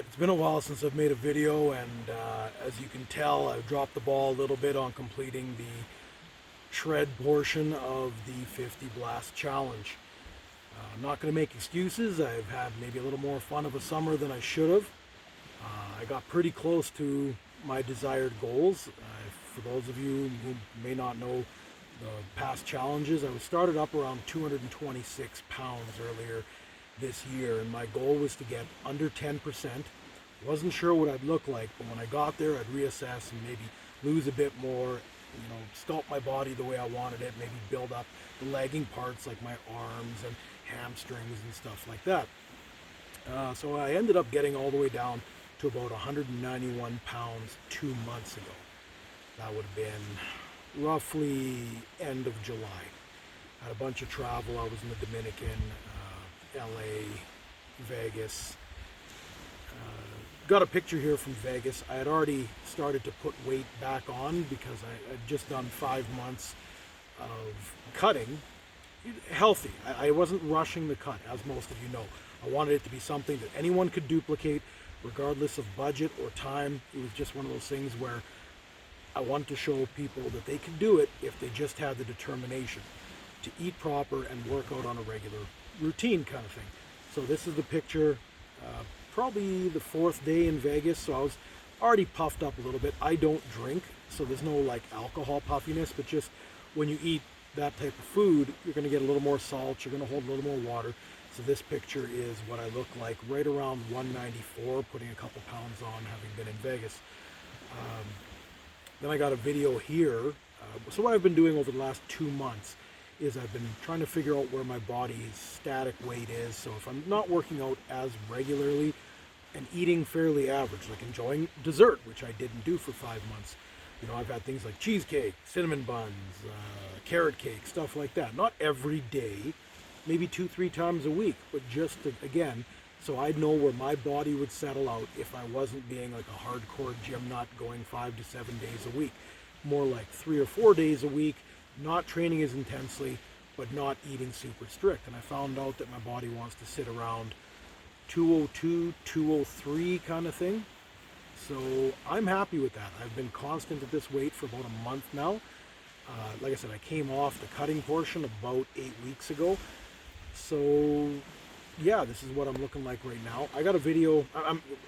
It's been a while since I've made a video, and as you can tell, I've dropped the ball a little bit on completing the shred portion of the 50 blast challenge. I'm not going to make excuses. I've had maybe a little more fun of a summer than I should have. I got pretty close to my desired goals. For those of you who may not know the past challenges, I was started up around 226 pounds earlier this year, and my goal was to get under 10%. Wasn't sure what I'd look like, but when I got there, I'd reassess and maybe lose a bit more, sculpt my body the way I wanted it, maybe build up the lagging parts like my arms and hamstrings and stuff like that. So I ended up getting all the way down to about 191 pounds 2 months ago. That would have been roughly end of July. I had a bunch of travel. I was in the Dominican, LA, Vegas. Got a picture here from Vegas. I had already started to put weight back on because I had just done 5 months of cutting. Healthy. I wasn't rushing the cut, as most of you know. I wanted it to be something that anyone could duplicate, regardless of budget or time. It was just one of those things where I wanted to show people that they could do it if they just had the determination to eat proper and work out on a regular routine kind of thing. So this is the picture, probably the 4th day in Vegas, so I was already puffed up a little bit. I don't drink, so there's no like alcohol puffiness, but just when you eat that type of food, you're going to get a little more salt, you're going to hold a little more water. So this picture is what I look like right around 194, putting a couple pounds on, having been in Vegas. Then I got a video here. So what I've been doing over the last 2 months is I've been trying to figure out where my body's static weight is. So if I'm not working out as regularly and eating fairly average, like enjoying dessert, which I didn't do for 5 months. I've had things like cheesecake, cinnamon buns, carrot cake, stuff like that. Not every day, maybe 2-3 times a week, but just to, again, so I'd know where my body would settle out if I wasn't being like a hardcore gym nut going 5 to 7 days a week. More like 3 or 4 days a week, not training as intensely, but not eating super strict. And I found out that my body wants to sit around 202, 203 kind of thing. So I'm happy with that. I've been constant at this weight for about a month now. Like I said, I came off the cutting portion about 8 weeks ago. So yeah, this is what I'm looking like right now. I got a video.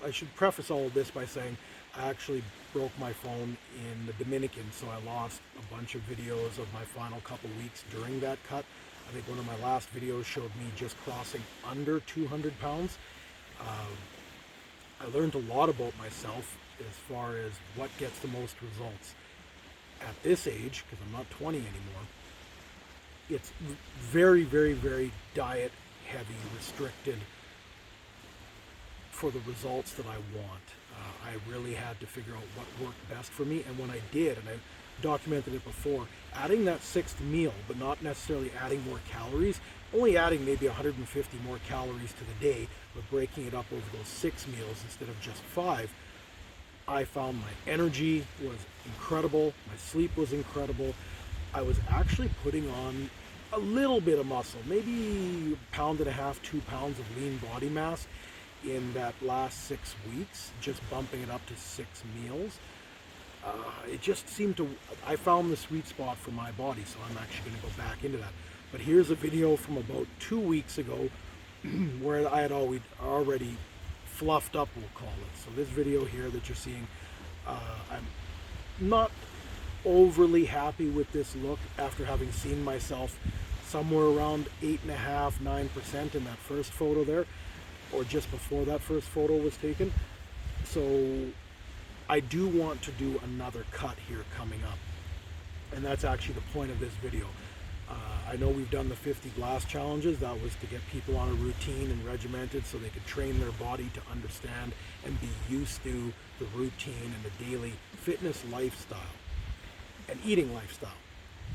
I should preface all of this by saying I actually broke my phone in the Dominican, so I lost a bunch of videos of my final couple weeks during that cut. I think one of my last videos showed me just crossing under 200 pounds. I learned a lot about myself as far as what gets the most results. At this age, because I'm not 20 anymore, it's very, very, very diet heavy, restricted for the results that I want. I really had to figure out what worked best for me, and when I did, and I documented it before, adding that 6th meal, but not necessarily adding more calories, only adding maybe 150 more calories to the day, but breaking it up over those 6 meals instead of just 5, I found my energy was incredible, my sleep was incredible. I was actually putting on a little bit of muscle, maybe 1.5 pounds, 2 pounds of lean body mass in that last 6 weeks, just bumping it up to 6 meals. It just seemed to, I found the sweet spot for my body, so I'm actually going to go back into that. But here's a video from about 2 weeks ago where I had already fluffed up, we'll call it. So this video here that you're seeing, I'm not overly happy with this look after having seen myself somewhere around 8.5%, 9% in that first photo there, or just before that first photo was taken. So I do want to do another cut here coming up, and that's actually the point of this video. I know we've done the 50 blast challenges. That was to get people on a routine and regimented so they could train their body to understand and be used to the routine and the daily fitness lifestyle and eating lifestyle.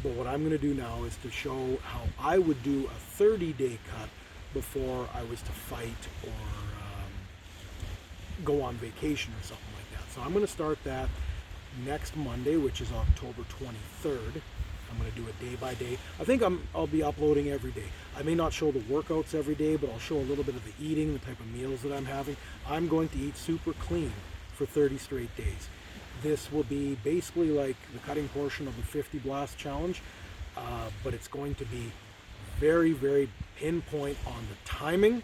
But what I'm going to do now is to show how I would do a 30-day cut before I was to fight or go on vacation or something like that. So I'm going to start that next Monday, which is October 23rd. I'm going to do it day by day. I think I'll be uploading every day. I may not show the workouts every day, but I'll show a little bit of the eating, the type of meals that I'm having. I'm going to eat super clean for 30 straight days. This will be basically like the cutting portion of the 50 blast challenge, but it's going to be very, very pinpoint on the timing,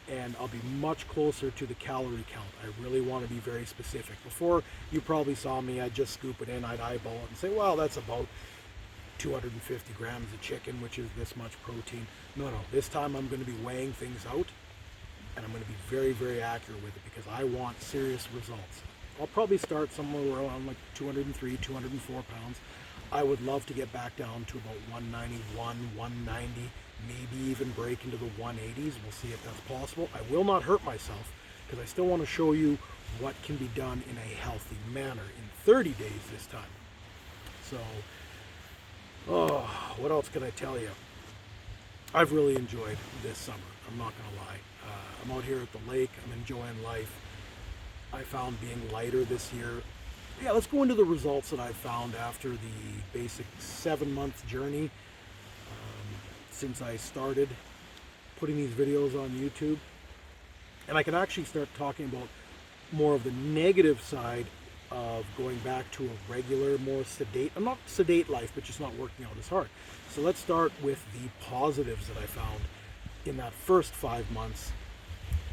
and I'll be much closer to the calorie count. I really want to be very specific. Before, you probably saw me, I'd just scoop it in, I'd eyeball it and say, well, that's about 250 grams of chicken, which is this much protein. No, this time I'm going to be weighing things out, and I'm going to be very, very accurate with it because I want serious results. I'll probably start somewhere around like 203, 204 pounds. I would love to get back down to about 191, 190, maybe even break into the 180s. We'll see if that's possible. I will not hurt myself because I still want to show you what can be done in a healthy manner in 30 days this time. So, what else can I tell you? I've really enjoyed this summer. I'm not going to lie. I'm out here at the lake. I'm enjoying life. I found being lighter this year. Yeah, let's go into the results that I've found after the basic 7-month journey since I started putting these videos on YouTube. And I can actually start talking about more of the negative side of going back to a regular, more sedate, not sedate life, but just not working out as hard. So let's start with the positives that I found in that first 5 months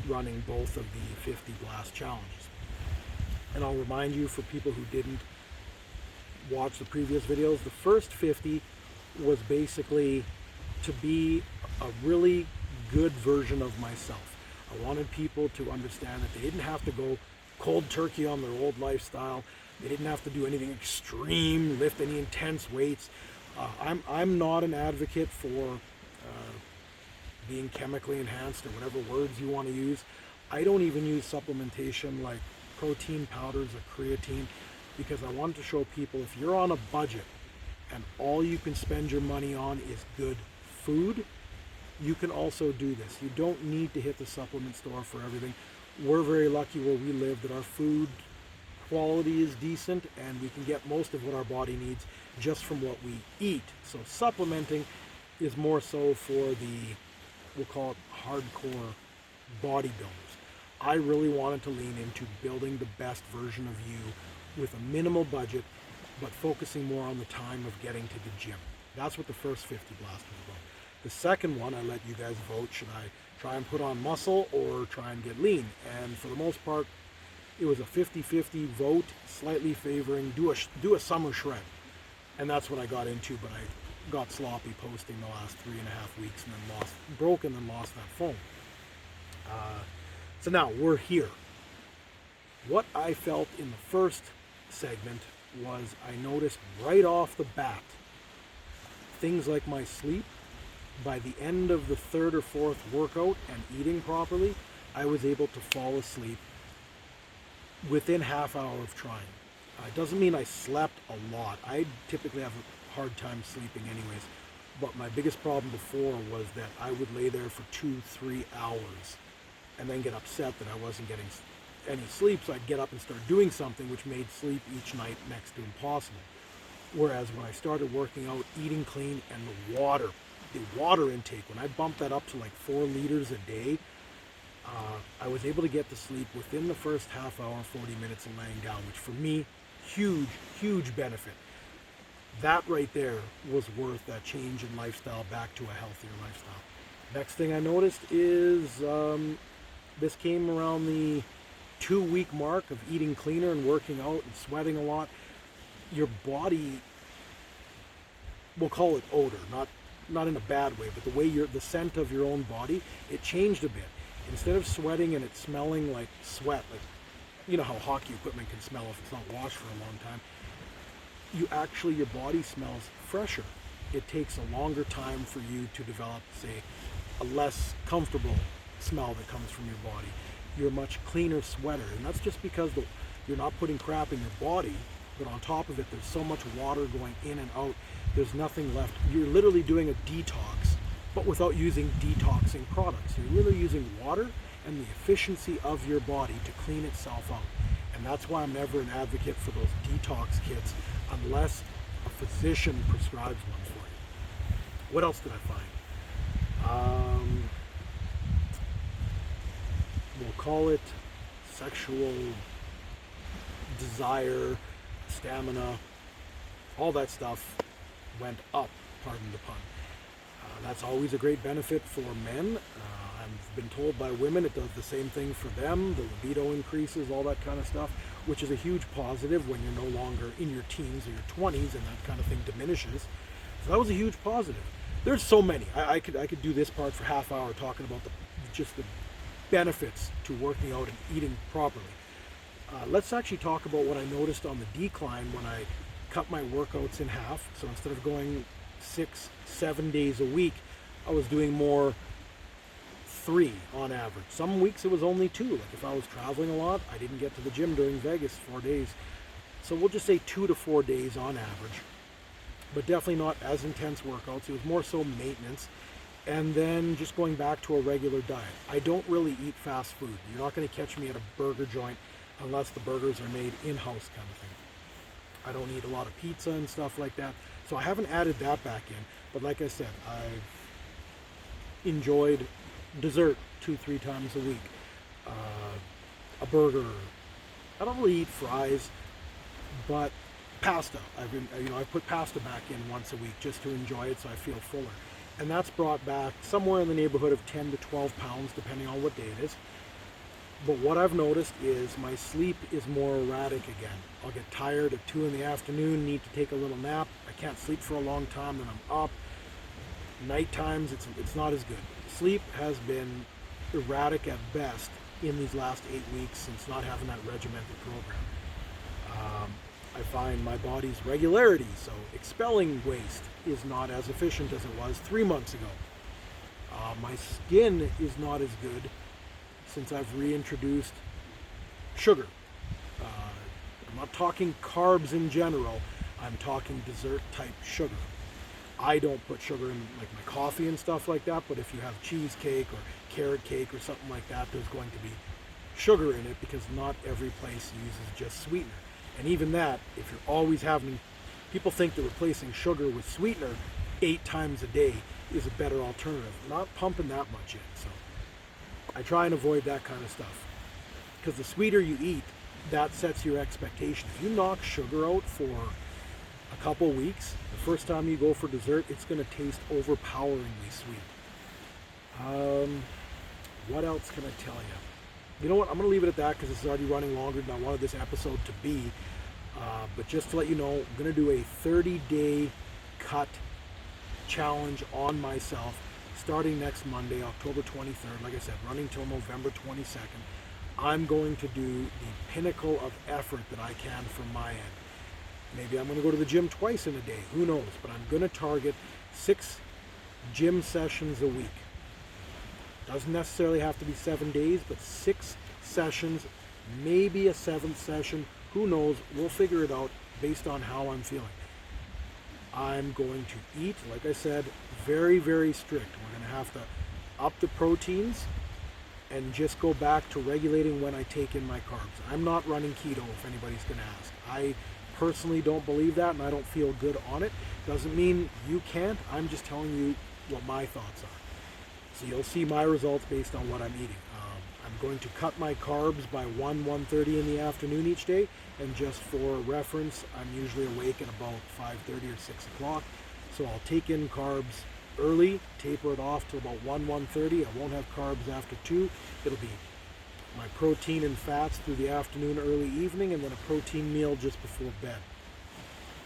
running both of the 50 blast challenges. And I'll remind you, for people who didn't watch the previous videos, the first 50 was basically to be a really good version of myself. I wanted people to understand that they didn't have to go cold turkey on their old lifestyle. They didn't have to do anything extreme, lift any intense weights. I'm not an advocate for being chemically enhanced or whatever words you want to use. I don't even use supplementation like protein powders or creatine, because I wanted to show people if you're on a budget and all you can spend your money on is good food, you can also do this. You don't need to hit the supplement store for everything. We're very lucky where we live that our food quality is decent and we can get most of what our body needs just from what we eat. So supplementing is more so for the, we'll call it hardcore bodybuilders. I really wanted to lean into building the best version of you with a minimal budget, but focusing more on the time of getting to the gym. That's what the first 50 blast was about. The second one, I let you guys vote, should I try and put on muscle or try and get lean? And for the most part, it was a 50-50 vote, slightly favoring do a summer shred. And that's what I got into, but I got sloppy posting the last 3.5 weeks and then broke and then lost that phone. So now we're here. What I felt in the first segment was I noticed right off the bat things like my sleep. By the end of the third or fourth workout and eating properly, I was able to fall asleep within half hour of trying. It doesn't mean I slept a lot. I typically have a hard time sleeping anyways. But my biggest problem before was that I would lay there for 2-3 hours and then get upset that I wasn't getting any sleep, so I'd get up and start doing something, which made sleep each night next to impossible. Whereas when I started working out, eating clean, and the water intake, when I bumped that up to like 4 liters a day, I was able to get to sleep within the first half hour, 40 minutes of laying down, which for me, huge benefit. That right there was worth that change in lifestyle back to a healthier lifestyle. Next thing I noticed is this came around the 2-week mark of eating cleaner and working out and sweating a lot. Your body, we'll call it odor, not in a bad way, but the way the scent of your own body, it changed a bit. Instead of sweating and it smelling like sweat, like you know how hockey equipment can smell if it's not washed for a long time, your body smells fresher. It takes a longer time for you to develop, say, a less comfortable smell that comes from your body. You're a much cleaner sweater, and that's just because you're not putting crap in your body, but on top of it, there's so much water going in and out, there's nothing left. You're literally doing a detox, but without using detoxing products. You're literally using water and the efficiency of your body to clean itself out. And that's why I'm never an advocate for those detox kits unless a physician prescribes one for you. What else did I find? We'll call it sexual desire, stamina, all that stuff went up, pardon the pun. That's always a great benefit for men. I've been told by women it does the same thing for them. The libido increases, all that kind of stuff, which is a huge positive when you're no longer in your teens or your 20s and that kind of thing diminishes. So that was a huge positive. There's so many. I could do this part for half hour talking about just the benefits to working out and eating properly. Let's actually talk about what I noticed on the decline when I cut my workouts in half. So instead of going 6-7 days a week, I was doing more 3 on average. Some weeks it was only 2. Like if I was traveling a lot, I didn't get to the gym during Vegas 4 days. So we'll just say 2 to 4 days on average. But definitely not as intense workouts. It was more so maintenance. And then just going back to a regular diet. I don't really eat fast food. You're not going to catch me at a burger joint unless the burgers are made in-house kind of thing. I don't eat a lot of pizza and stuff like that. So I haven't added that back in. But like I said, I've enjoyed dessert 2-3 times a week. A burger. I don't really eat fries, but pasta. I put pasta back in once a week just to enjoy it so I feel fuller. And that's brought back somewhere in the neighborhood of 10 to 12 pounds depending on what day it is. But what I've noticed is my sleep is more erratic again. I'll get tired at 2 in the afternoon, need to take a little nap. I can't sleep for a long time, then I'm up. Night times, it's not as good. Sleep has been erratic at best in these last 8 weeks since not having that regimented program. I find my body's regularity, so expelling waste, is not as efficient as it was 3 months ago. My skin is not as good since I've reintroduced sugar. I'm not talking carbs in general, I'm talking dessert type sugar. I don't put sugar in like my coffee and stuff like that, but if you have cheesecake or carrot cake or something like that, there's going to be sugar in it because not every place uses just sweetener. And even that, if you're always having, people think that replacing sugar with sweetener 8 times a day is a better alternative. Not pumping that much in, so I try and avoid that kind of stuff. Because the sweeter you eat, that sets your expectation. If you knock sugar out for a couple weeks, the first time you go for dessert, it's going to taste overpoweringly sweet. What else can I tell you? You know what? I'm going to leave it at that because this is already running longer than I wanted this episode to be. But just to let you know, I'm going to do a 30-day cut challenge on myself starting next Monday, October 23rd. Like I said, running till November 22nd. I'm going to do the pinnacle of effort that I can from my end. Maybe I'm going to go to the gym twice in a day. Who knows? But I'm going to target 6 gym sessions a week. Doesn't necessarily have to be 7 days, but 6 sessions, maybe a 7th session. Who knows? We'll figure it out based on how I'm feeling. I'm going to eat, like I said, very, very strict. We're going to have to up the proteins and just go back to regulating when I take in my carbs. I'm not running keto if anybody's going to ask. I personally don't believe that and I don't feel good on it. Doesn't mean you can't. I'm just telling you what my thoughts are. So you'll see my results based on what I'm eating. I'm going to cut my carbs by 1:30 in the afternoon each day. And just for reference, I'm usually awake at about 5:30 or 6 o'clock. So I'll take in carbs early, taper it off to about 1:30. I won't have carbs after 2. It'll be my protein and fats through the afternoon, early evening, and then a protein meal just before bed.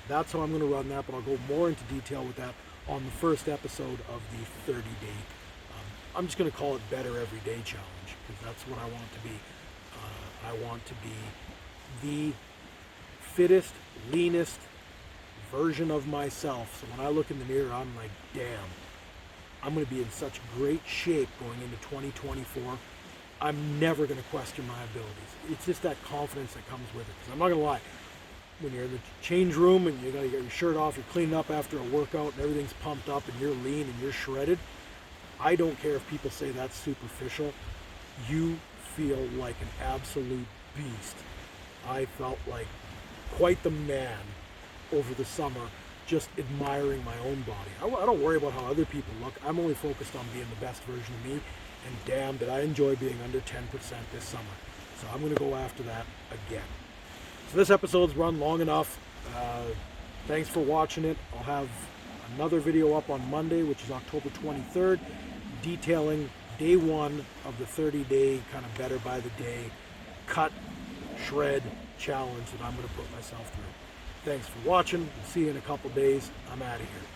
That's how I'm going to run that, but I'll go more into detail with that on the first episode of the 30-day. I'm just going to call it Better Everyday Challenge because that's what I want to be. I want to be the fittest, leanest version of myself. So when I look in the mirror, I'm like, damn, I'm going to be in such great shape going into 2024. I'm never going to question my abilities. It's just that confidence that comes with it. Because I'm not going to lie, when you're in the change room and you got to get your shirt off, you're cleaning up after a workout and everything's pumped up and you're lean and you're shredded, I don't care if people say that's superficial. You feel like an absolute beast. I felt like quite the man over the summer just admiring my own body. I don't worry about how other people look. I'm only focused on being the best version of me, and damn, did I enjoy being under 10% this summer. So I'm going to go after that again. So this episode's run long enough. Thanks for watching it. I'll have another video up on Monday, which is October 23rd, detailing day one of the 30-day kind of better by the day cut, shred challenge that I'm going to put myself through. Thanks for watching. See you in a couple days. I'm out of here.